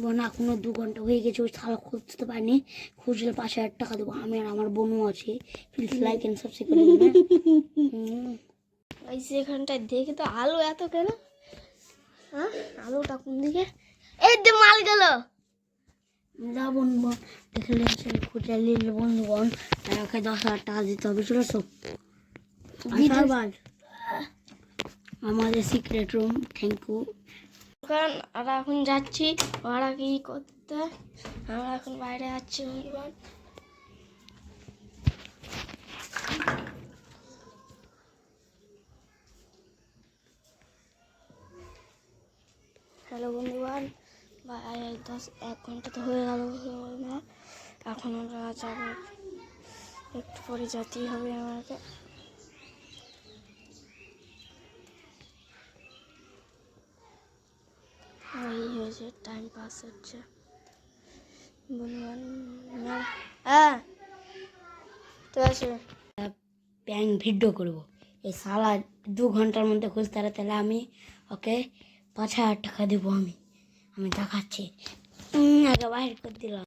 বোন এখনো 2 ঘন্টা হয়ে গেছে, ওই শালা খুঁজতে পারিনি। খুঁজলে 5,000 টাকা দেবো। আমি আর আমার বোনও আছে। প্লিজ লাইক এন্ড সাবস্ক্রাইব করে দেবেন। ওই সেখানটায় দেখে তো আলু এত কেন? হ্যাঁ, আলুটা কোন দিকে? এই যে মাল গেল। যা বন্ধু দেখলে খুঁজে নিলে বন্ধুগণ, আমাকে 10,000 টাকা দিতে হবে। চলে এসো আশাবাদ, আমাদের সিক্রেট রুম। Thank you. কারণ আমরা এখন যাচ্ছি ওরা কি করতে, আমরা এখন বাইরে যাচ্ছি বন্ধুগণ। হ্যালো বন্ধুগণ, 1 ঘন্টা তো হয়ে গেল না। এখন আমরা যাবো, একটু পরে যেতেই হবে আমাকে। এই হয়েছে, টাইম পাস হচ্ছে বন্ধুগণ। হ্যাঁ ঠিক আছে, প্যাং ভিডিও করবো। এই শালা 2 ঘন্টার মধ্যে খুঁজতে পারে, তাহলে আমি ওকে 5,000 টাকা দেবো। আমি দেখাচ্ছি, আগে বাইর করে দিলাম।